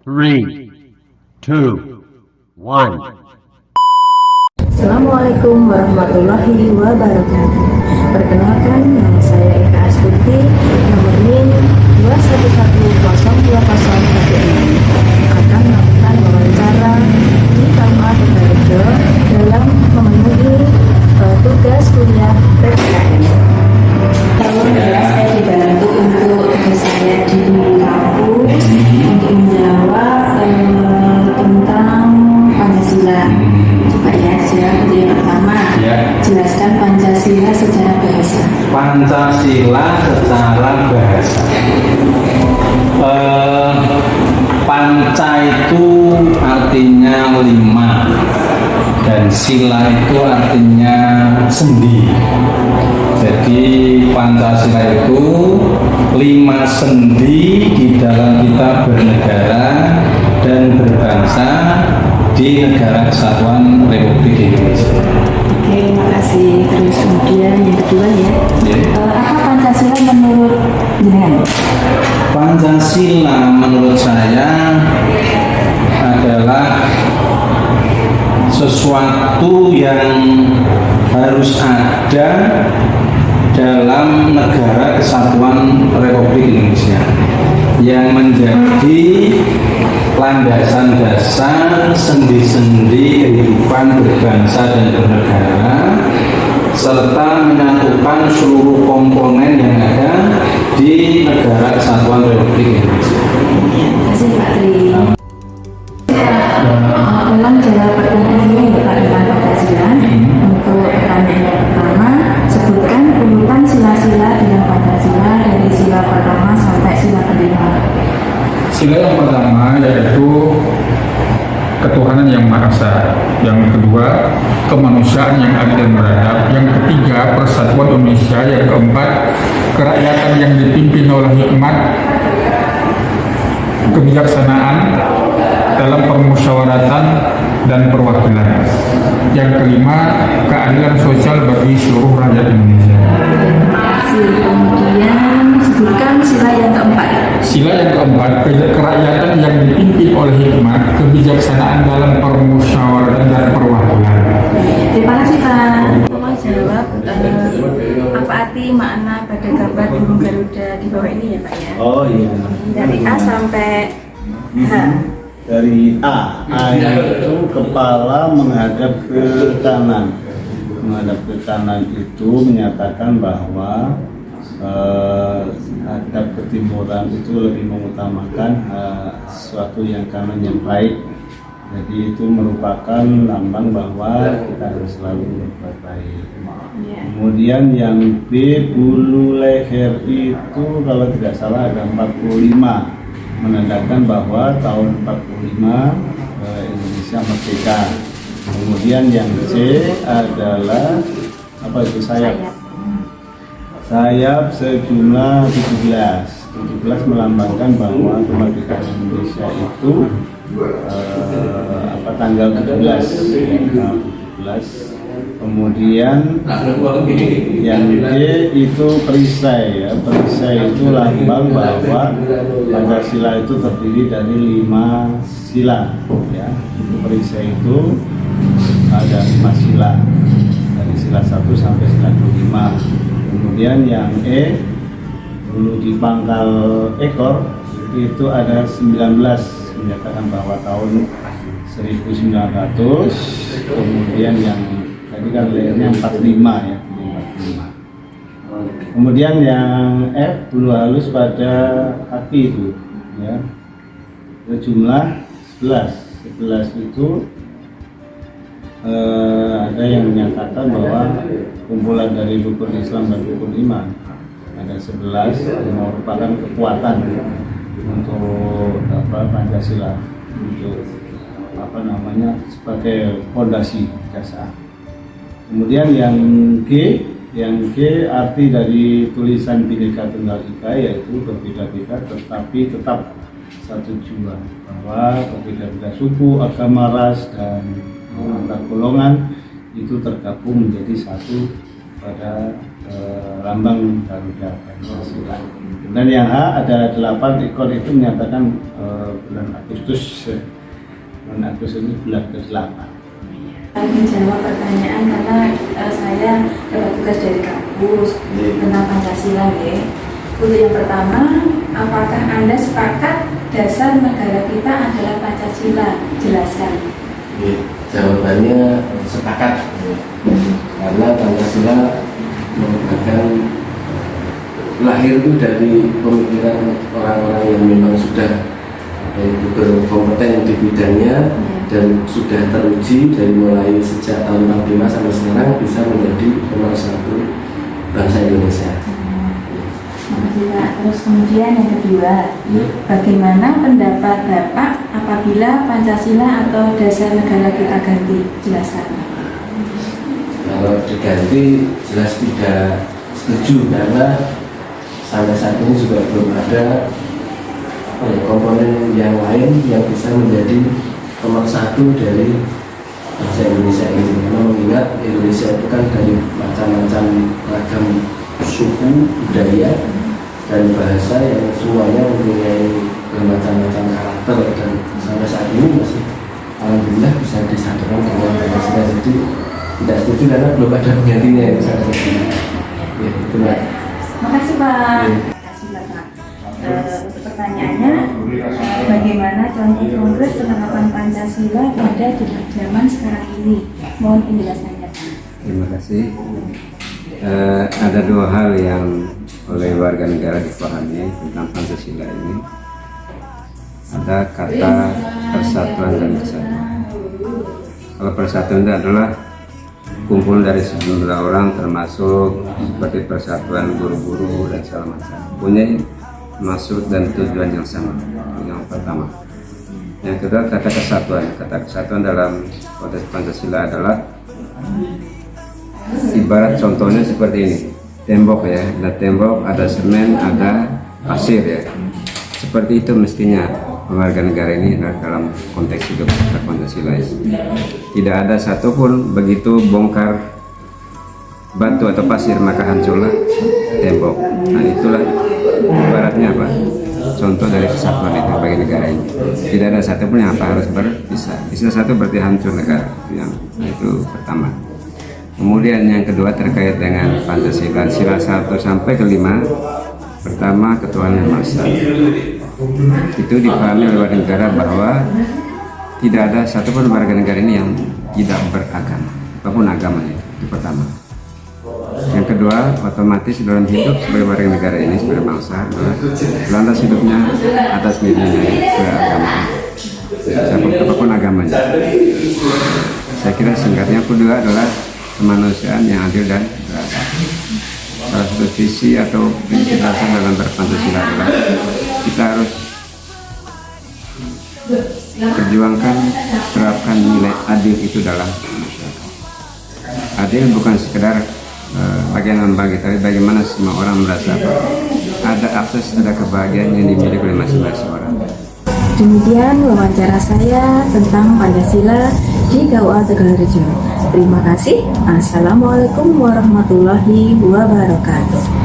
Three, two, one. Assalamualaikum warahmatullahi wabarakatuh. Perkenalkan, nama saya Eka Astuti, nomor NIM 2110201 akan melakukan wawancara di KUA Tegalrejo dalam memenuhi tugas kuliah PPKN. Tahun saya dibantu untuk tugas saya di kampus untuk menjawab tentang Pancasila. Yang pertama, jelaskan Pancasila secara bahasa. Pancasila secara bahasa. Panca itu artinya 5 dan sila itu artinya sendi. Jadi Pancasila itu 5 sendi di dalam kita bernegara dan berbangsa di Negara Kesatuan Republik Indonesia. Oke, makasih. Terus kemudian yang kedua ya, apa Pancasila menurut jenengan? Pancasila menurut saya adalah sesuatu yang harus ada dalam Negara Kesatuan Republik Indonesia yang menjadi landasan dasar sendi-sendi kehidupan berbangsa dan bernegara serta menyatukan seluruh komponen yang ada di Negara Kesatuan Republik Indonesia. Terima kasih Pak Tri. Ulang jawab pertanyaan ini ya Pak tentang Pancasila. Untuk pertanyaan yang pertama, sebutkan urutan sila-sila dalam Pancasila dari sila pertama sampai sila kelima. Sila yang pertama yaitu ketuhanan yang Maha Esa, yang kedua kemanusiaan yang adil dan beradab, yang ketiga persatuan Indonesia, yang keempat kerakyatan yang dipimpin oleh hikmat kebijaksanaan dalam permusyawaratan dan perwakilan, yang kelima keadilan sosial bagi seluruh rakyat Indonesia. Kemudian sebutkan sila yang keempat. Sila yang keempat, kerakyatan yang dipimpin oleh hikmat, kebijaksanaan dalam permusyawaratan dan perwakilan. Terima kasih Pak. Tolong jawab apa arti makna pada gambar burung Garuda di bawah ini ya Pak ya? Oh iya. Dari A sampai H. Dari A itu kepala menghadap ke kanan. Menghadap ke kanan itu menyatakan bahwa hadap ketimuran itu lebih mengutamakan sesuatu yang kanan yang baik. Jadi itu merupakan lambang bahwa kita harus selalu berbuat baik. Kemudian yang B, bulu leher itu kalau tidak salah ada 45, menandakan bahwa tahun 45 Indonesia merdeka. Kemudian yang C adalah apa itu, sayap. Sayap sejumlah 17 melambangkan bahwa kemerdekaan Indonesia itu tanggal 17. Kemudian yang D itu perisai ya. Perisai itu lambang bahwa Pancasila itu terdiri dari 5 sila ya. Perisai itu ada 5 sila dari sila 1 sampai sila 25. Kemudian yang E, bulu di pangkal ekor itu ada 19, menyatakan bahwa tahun 1900. Kemudian yang tadi kan lehernya 45 ya, 45. Kemudian yang F, bulu halus pada kaki itu ya, jumlah 11 itu ada yang menyatakan bahwa kumpulan dari rukun Islam dan rukun iman ada 11 yang merupakan kekuatan untuk Pancasila, untuk sebagai fondasi dasar. Kemudian yang G arti dari tulisan Bhinneka Tunggal Ika yaitu berbeda-beda tetapi tetap satu jua, bahwa berbeda-beda suku, agama, ras dan antar golongan itu tergabung menjadi satu pada lambang Garuda Pancasila. Dan yang H ada 8 ekor itu menyatakan bulan Agustus. Bulan Agustus ini bulan ke-8. Menjawab pertanyaan karena saya dapat tugas dari kampus tentang Pancasila ya. Untuk yang pertama, apakah Anda sepakat dasar negara kita adalah Pancasila? Jelaskan. Jawabannya sepakat, karena Pancasila merupakan lahir itu dari pemikiran orang-orang yang memang sudah berkompeten di bidangnya dan sudah teruji dari mulai sejak tahun 45 sampai sekarang bisa menjadi nomor 1 bangsa Indonesia. Terus kemudian yang kedua, bagaimana pendapat Bapak apabila Pancasila atau dasar negara kita ganti? Jelaskan. Kalau diganti jelas tidak setuju, karena sampai saat ini juga belum ada komponen yang lain yang bisa menjadi nomor 1 dari bangsa Indonesia ini. Karena mengingat Indonesia itu kan dari macam-macam ragam suku, budaya, dan bahasa yang semuanya mempunyai bermacam-macam karakter, dan sampai saat ini masih alhamdulillah bisa disatukan dengan Pancasila. Jadi tidak setuju karena belum ada penggantinya ya, saya setuju. Ya, itu Pak. Makasih Pak. Makasih Bapak. Untuk pertanyaannya, bagaimana contoh konkret penerapan Pancasila pada di zaman sekarang ini? Mohon penjelasannya Pak. Terima kasih. Ada 2 hal yang oleh warga negara dipahami tentang Pancasila ini. Ada kata persatuan dan kesatuan. Kalau persatuan itu adalah kumpul dari sejumlah orang, termasuk seperti persatuan guru-guru dan segala macam, punya maksud dan tujuan yang sama. Yang pertama. Yang kedua, kata kesatuan. Kata kesatuan dalam konteks Pancasila adalah ibarat contohnya seperti ini, tembok ya, ada tembok, ada semen, ada pasir ya. Seperti itu mestinya warga negara ini dalam konteks hidup Pancasila. Tidak ada satupun begitu bongkar batu atau pasir maka hancurlah tembok. Nah itulah ibaratnya apa? Contoh dari kesatuan itu bagi negara ini. Tidak ada satupun yang apa harus berpisah. Bisa satu berarti hancur negara. Itu pertama. Kemudian yang kedua terkait dengan Pancasila, sila 1 sampai ke 5. Pertama, ketuhanan Maha Esa. Itu dipahami oleh warga negara bahwa tidak ada satupun warga negara ini yang tidak beragama, apapun agamanya. Itu pertama. Yang kedua, otomatis dalam hidup sebagai warga negara ini, sebagai bangsa, lantas hidupnya atas nilai keagamaan, apapun agamanya. Saya kira singkatnya kedua adalah kemanusiaan yang adil dan beradab. Salah satu visi atau prinsip dasar dalam Pancasila adalah kita harus perjuangkan, terapkan nilai adil itu dalam masyarakat. Adil bukan sekedar bagian membagi, tapi bagaimana semua orang merasa ada akses, ada kebahagiaan yang dimiliki oleh masing-masing orang. Demikian wawancara saya tentang Pancasila di KUA Tegalrejo. Terima kasih. Assalamualaikum warahmatullahi wabarakatuh.